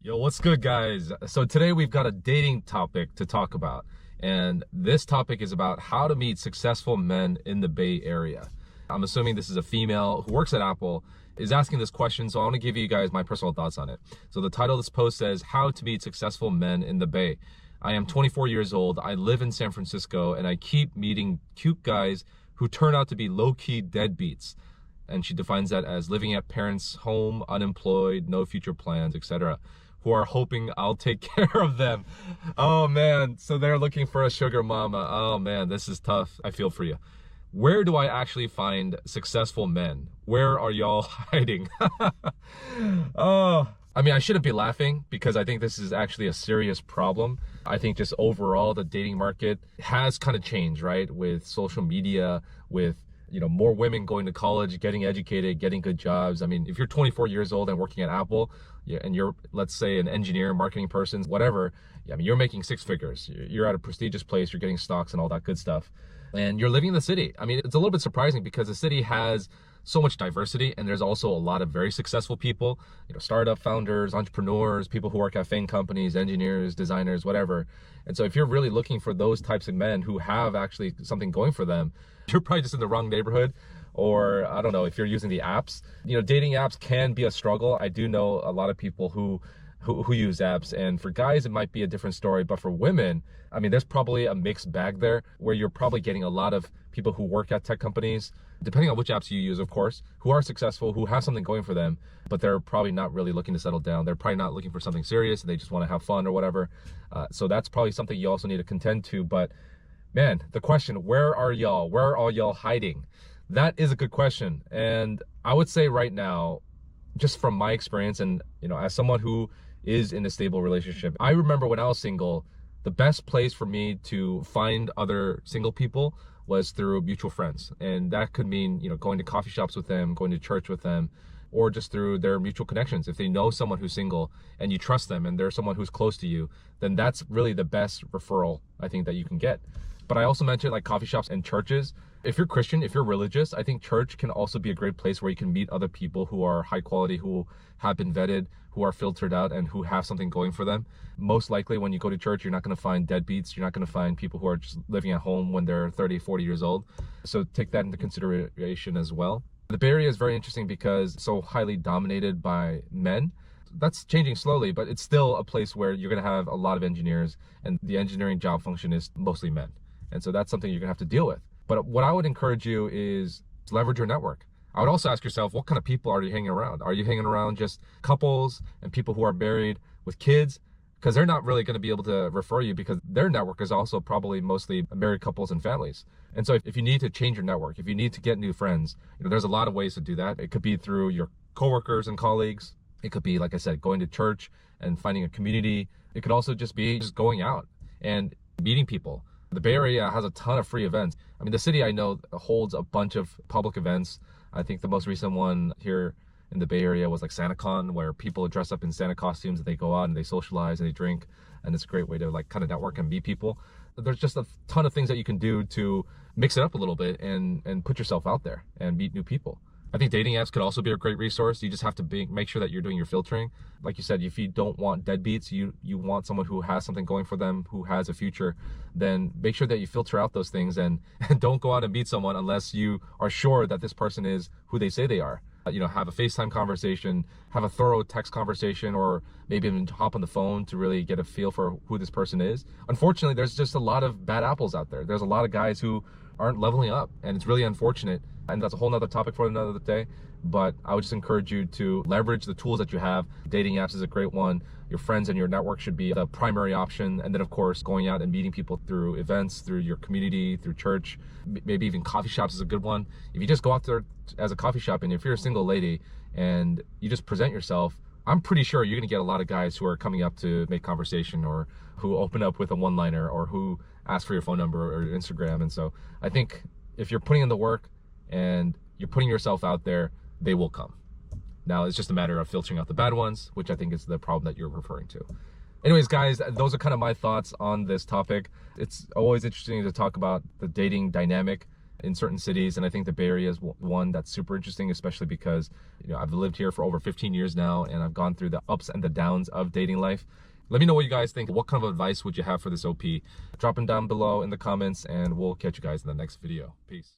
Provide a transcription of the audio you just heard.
Yo, what's good, guys? So today we've got a dating topic to talk about. And this topic is about how to meet successful men in the Bay Area. I'm assuming this is a female who works at Apple is asking this question, so I want to give you guys my personal thoughts on it. So the title of this post says, How to Meet Successful Men in the Bay. I am 24 years old, I live in San Francisco, and I keep meeting cute guys who turn out to be low-key deadbeats. And she defines that as living at parents' home, unemployed, no future plans, etc., who are hoping I'll take care of them. Oh man, so they're looking for a sugar mama. Oh man, this is tough. I feel for you. Where do I actually find successful men? Where are y'all hiding? Oh, I mean, I shouldn't be laughing because I think this is actually a serious problem. I think just overall the dating market has kind of changed, right? With social media, with more women going to college, getting educated, getting good jobs. I mean, if you're 24 years old and working at Apple, and you're, let's say, an engineer, marketing person, whatever, I mean, you're making six figures. You're at a prestigious place, you're getting stocks and all that good stuff. And you're living in the city. I mean, it's a little bit surprising because the city has so much diversity, and there's also a lot of very successful people, startup founders, entrepreneurs, people who work at FAANG companies, engineers, designers, whatever. And so if you're really looking for those types of men who have actually something going for them, you're probably just in the wrong neighborhood. Or I don't know, if you're using the apps, dating apps can be a struggle. I do know a lot of people who use apps, and for guys it might be a different story, but for women, I mean, there's probably a mixed bag there where you're probably getting a lot of people who work at tech companies, depending on which apps you use, of course, who are successful, who have something going for them, but they're probably not really looking to settle down. They're probably not looking for something serious, and they just want to have fun or whatever. So that's probably something you also need to contend to. But man, the question, where are y'all? Where are all y'all hiding? That is a good question. And I would say right now, just from my experience and, as someone who is in a stable relationship, I remember when I was single, the best place for me to find other single people was through mutual friends. And that could mean, going to coffee shops with them, going to church with them, or just through their mutual connections. If they know someone who's single and you trust them and they're someone who's close to you, then that's really the best referral I think that you can get. But I also mentioned like coffee shops and churches. If you're Christian, if you're religious, I think church can also be a great place where you can meet other people who are high quality, who have been vetted, who are filtered out, and who have something going for them. Most likely when you go to church, you're not going to find deadbeats. You're not going to find people who are just living at home when they're 30, 40 years old. So take that into consideration as well. The Bay Area is very interesting because it's so highly dominated by men. That's changing slowly, but it's still a place where you're going to have a lot of engineers, and the engineering job function is mostly men. And so that's something you're going to have to deal with. But what I would encourage you is leverage your network. I would also ask yourself, what kind of people are you hanging around? Are you hanging around just couples and people who are married with kids? Because they're not really going to be able to refer you because their network is also probably mostly married couples and families. And so if you need to change your network, if you need to get new friends, there's a lot of ways to do that. It could be through your coworkers and colleagues. It could be, like I said, going to church and finding a community. It could also just be just going out and meeting people. The Bay Area has a ton of free events. I mean, the city I know holds a bunch of public events. I think the most recent one here in the Bay Area was like SantaCon, where people dress up in Santa costumes and they go out and they socialize and they drink. And it's a great way to like kind of network and meet people. There's just a ton of things that you can do to mix it up a little bit and put yourself out there and meet new people. I think dating apps could also be a great resource. You just have to make sure that you're doing your filtering. Like you said, if you don't want deadbeats, you want someone who has something going for them, who has a future, then make sure that you filter out those things and don't go out and meet someone unless you are sure that this person is who they say they are. Have a FaceTime conversation, have a thorough text conversation, or maybe even hop on the phone to really get a feel for who this person is. Unfortunately, there's just a lot of bad apples out there. There's a lot of guys who aren't leveling up, and it's really unfortunate. And that's a whole nother topic for another day. But I would just encourage you to leverage the tools that you have. Dating apps is a great one. Your friends and your network should be the primary option. And then, of course, going out and meeting people through events, through your community, through church, maybe even coffee shops is a good one. If you just go out there as a coffee shop, and if you're a single lady and you just present yourself, I'm pretty sure you're going to get a lot of guys who are coming up to make conversation, or who open up with a one-liner, or who ask for your phone number or your Instagram. And so I think if you're putting in the work and you're putting yourself out there, they will come. Now, it's just a matter of filtering out the bad ones, which I think is the problem that you're referring to. Anyways, guys, those are kind of my thoughts on this topic. It's always interesting to talk about the dating dynamic in certain cities. And I think the Bay Area is one that's super interesting, especially because, you know, I've lived here for over 15 years now, and I've gone through the ups and the downs of dating life. Let me know what you guys think. What kind of advice would you have for this OP? Drop them down below in the comments, and we'll catch you guys in the next video. Peace.